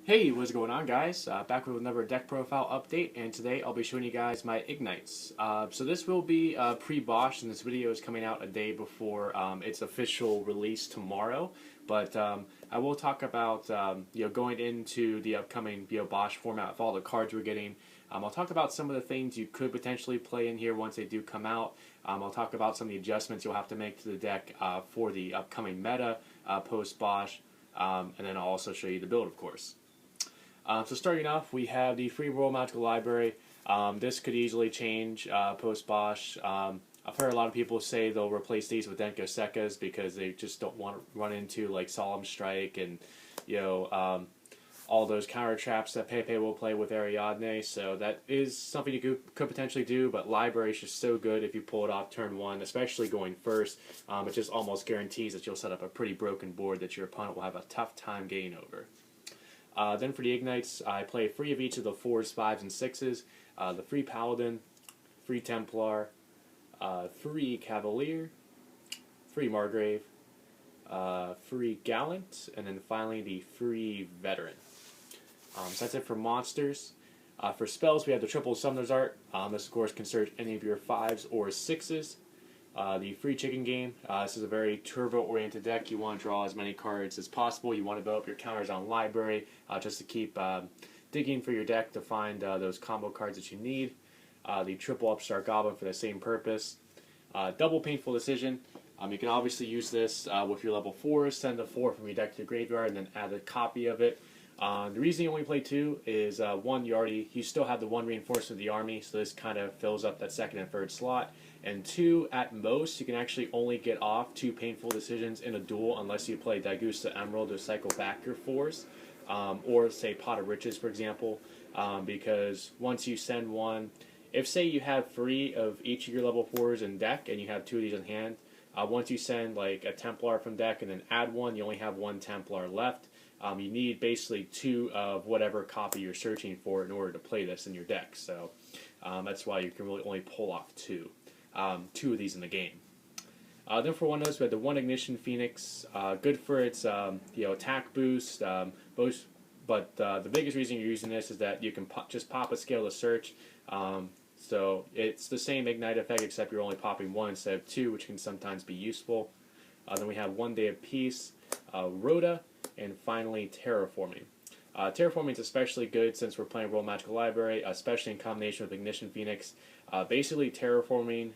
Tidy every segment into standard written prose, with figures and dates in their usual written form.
Hey, what's going on, guys? Back with another deck profile update, and today I'll be showing you guys my Ignites. So this will be pre-Bosch, and this video is coming out a day before its official release tomorrow. But I will talk about going into the upcoming Bosch format with all the cards we're getting. I'll talk about some of the things you could potentially play in here once they do come out. I'll talk about some of the adjustments you'll have to make to the deck for the upcoming meta post-Bosch, and then I'll also show you the build, of course. So starting off, we have the free Royal Magical Library. This could easily change post-Bosch. I've heard a lot of people say they'll replace these with Denko Sekkas because they just don't want to run into like Solemn Strike and all those counter traps that Pepe will play with Ariadne. So that is something you could potentially do, but Library is just so good if you pull it off turn one, especially going first. It just almost guarantees that you'll set up a pretty broken board that your opponent will have a tough time getting over. Then for the Ignites, I play 3 of each of the 4s, 5s, and 6s. The free Paladin, free Templar, free Cavalier, free Margrave, free Gallant, and then finally the free Veteran. So that's it for monsters. For spells, we have the Triple Summoner's Art. This, of course, can search any of your 5s or 6s. The free chicken game. This is a very turbo-oriented deck. You want to draw as many cards as possible. You want to build up your counters on library just to keep digging for your deck to find those combo cards that you need. The triple Upstart Goblin for the same purpose. Double Painful Decision. You can obviously use this with your level 4s. Send a 4 from your deck to the graveyard and then add a copy of it. The reason you only play 2 is one, you still have the 1 reinforcement of the army, so this kind of fills up that second and third slot. And 2, at most, you can actually only get off 2 painful decisions in a duel unless you play Dagusta Emerald to cycle back your 4s, or say Pot of Riches, for example, because once you send one, if say you have 3 of each of your level 4s in deck and you have 2 of these in hand, once you send like a Templar from deck and then add one, you only have 1 Templar left. You need basically 2 of whatever copy you're searching for in order to play this in your deck. So that's why you can really only pull off 2. 2 of these in the game. Then for one of those, we had the 1 Ignition Phoenix. Good for its attack boost. But the biggest reason you're using this is that you can just pop a scale to search. So it's the same Ignite effect, except you're only popping 1 instead of 2, which can sometimes be useful. Then we have 1 Day of Peace, Rhoda, and finally Terraforming. Terraforming is especially good since we're playing Royal Magical Library, especially in combination with Ignition Phoenix. Basically, Terraforming,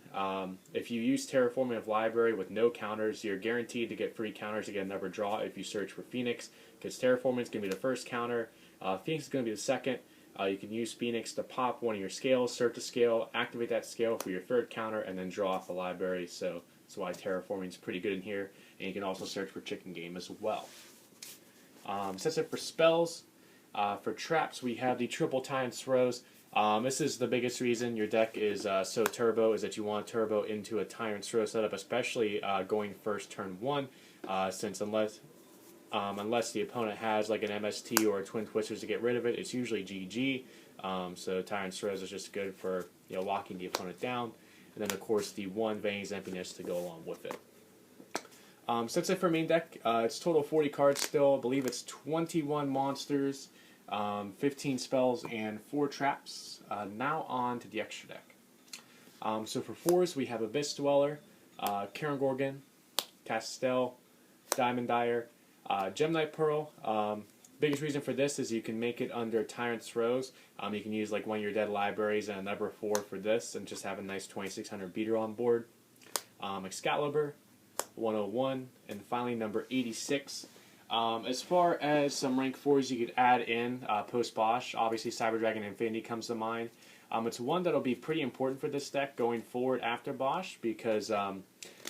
if you use Terraforming of Library with no counters, you're guaranteed to get free counters to get another draw if you search for Phoenix, because Terraforming is going to be the first counter, Phoenix is going to be the second. You can use Phoenix to pop one of your scales, search a scale, activate that scale for your third counter, and then draw off the library. So that's why Terraforming is pretty good in here, and you can also search for Chicken Game as well. So that's it for spells. For traps, we have the Triple Tyrant's Throws. This is the biggest reason your deck is so turbo, is that you want to turbo into a Tyrant's Throw setup, especially going first turn 1, since unless the opponent has like an MST or a Twin Twisters to get rid of it, it's usually GG. So Tyrant's Throws is just good for locking the opponent down, and then of course the 1 Vayne's Emptiness to go along with it. So that's it for main deck. It's total 40 cards still. I believe it's 21 monsters, 15 spells, and 4 traps. Now on to the extra deck. So for 4s, we have Abyss Dweller, Karen Gorgon, Castel, Diamond Dyer, Gemini Pearl. Biggest reason for this is you can make it under Tyrant's Throws. You can use like one of your dead libraries and a number 4 for this and just have a nice 2600 beater on board. Excalibur, 101, and finally number 86. As far as some rank 4s you could add in post-Bosch, obviously Cyber Dragon Infinity comes to mind. It's one that'll be pretty important for this deck going forward after Bosch, because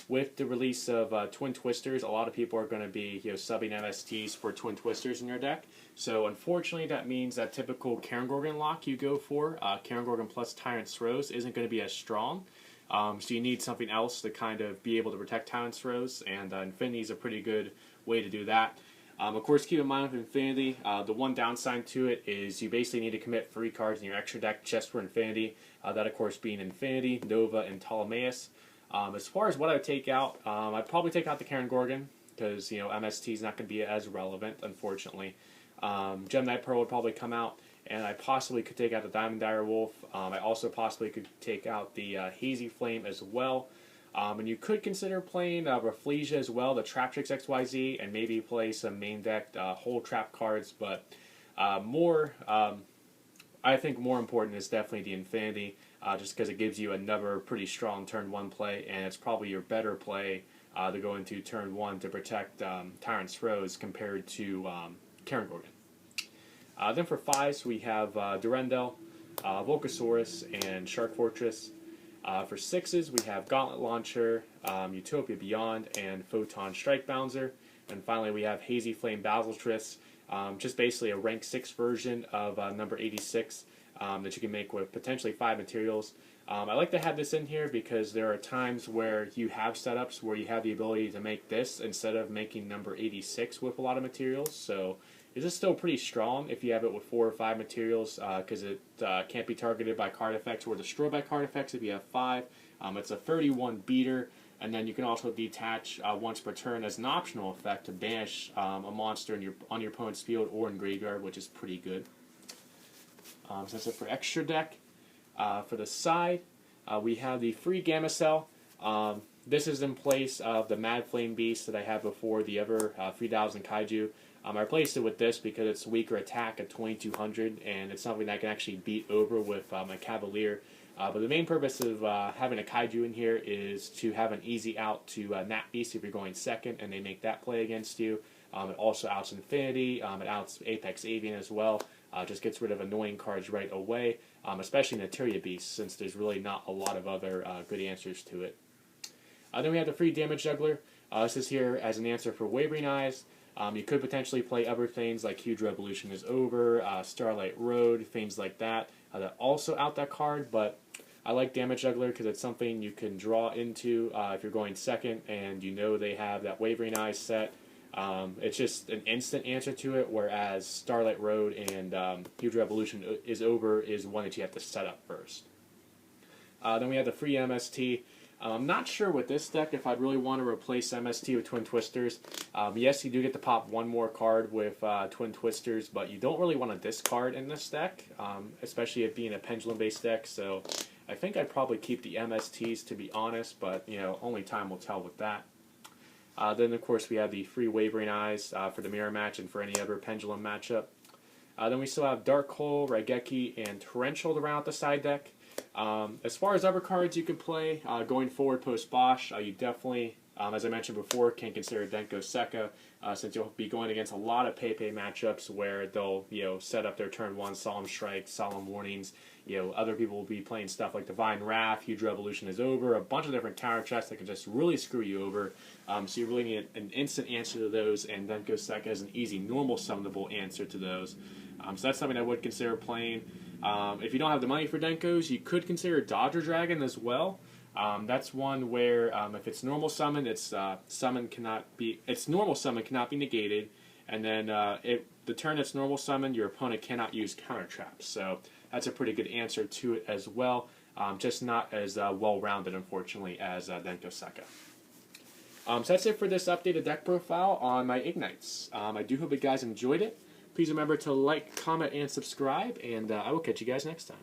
with the release of Twin Twisters, a lot of people are going to be subbing MSTs for Twin Twisters in your deck. So unfortunately that means that typical Karen Gorgon lock you go for, Karen Gorgon plus Tyrant's Throws, isn't going to be as strong. So you need something else to kind of be able to protect Tyrant's Throws, and Infinity is a pretty good way to do that. Of course, keep in mind with Infinity, the one downside to it is you basically need to commit 3 cards in your extra deck just for Infinity. That, of course, being Infinity, Nova, and Ptolemaeus. As far as what I would take out, I'd probably take out the Karen Gorgon, because MST is not going to be as relevant, unfortunately. Gemini Pearl would probably come out, and I possibly could take out the Diamond Dire Wolf. I also possibly could take out the Hazy Flame as well. And you could consider playing Rafflesia as well, the Traptrix XYZ, and maybe play some main deck whole trap cards. But I think more important is definitely the Infinity, just because it gives you another pretty strong turn 1 play, and it's probably your better play to go into turn 1 to protect Tyrant's Throes compared to Karen Gorgon. Then for 5s, we have Durendal, Volcasaurus, and Shark Fortress. For 6s, we have Gauntlet Launcher, Utopia Beyond, and Photon Strike Bouncer. And finally, we have Hazy Flame Basiltress, just basically a rank 6 version of number 86 that you can make with potentially 5 materials. I like to have this in here because there are times where you have setups where you have the ability to make this instead of making number 86 with a lot of materials. So this is still pretty strong if you have it with 4 or 5 materials, because it can't be targeted by card effects or destroyed by card effects if you have 5. It's a 31 beater, and then you can also detach once per turn as an optional effect to banish a monster on your opponent's field or in graveyard, which is pretty good. So that's it for extra deck. For the side, we have the free Gamma Cell. This is in place of the Mad Flame Beast that I had before, the other 3000 Kaiju. I replaced it with this because it's weaker attack at 2200, and it's something that I can actually beat over with my Cavalier. But the main purpose of having a Kaiju in here is to have an easy out to Nat Beast if you're going second, and they make that play against you. It also outs Infinity, it outs Apex Avian as well. Just gets rid of annoying cards right away, especially Materia Beast, since there's really not a lot of other good answers to it. Then we have the free Damage Juggler. This is here as an answer for Wavering Eyes. You could potentially play other things like Huge Revolution is Over, Starlight Road, things like that, that also out that card, but I like Damage Juggler because it's something you can draw into if you're going second and you know they have that Wavering Eyes set. It's just an instant answer to it, whereas Starlight Road and Huge Revolution is Over is one that you have to set up first. Then we have the free MST. I'm not sure with this deck if I'd really want to replace MST with Twin Twisters. Yes, you do get to pop one more card with Twin Twisters, but you don't really want to discard in this deck, especially it being a Pendulum-based deck. So I think I'd probably keep the MSTs, to be honest, but only time will tell with that. Then, of course, we have the free Wavering Eyes for the Mirror Match and for any other Pendulum matchup. Then we still have Dark Hole, Raigeki, and Torrential to round out the side deck. As far as other cards you can play going forward post Bosch, you definitely, as I mentioned before, can consider Denko Sekka, since you'll be going against a lot of Pepe matchups where they'll set up their turn 1 Solemn Strike, Solemn Warnings. Other people will be playing stuff like Divine Wrath, Huge Revolution is Over, a bunch of different counter chests that can just really screw you over. So you really need an instant answer to those, and Denko Sekka is an easy, normal summonable answer to those. So that's something I would consider playing. If you don't have the money for Denkos, you could consider Dodger Dragon as well. That's one where if it's normal summon, its normal summon cannot be negated, and then the turn it's normal summon, your opponent cannot use counter traps. So that's a pretty good answer to it as well. Just not as well-rounded, unfortunately, as Denko Sekka. So that's it for this updated deck profile on my Ignites. I do hope you guys enjoyed it. Please remember to like, comment, and subscribe, and I will catch you guys next time.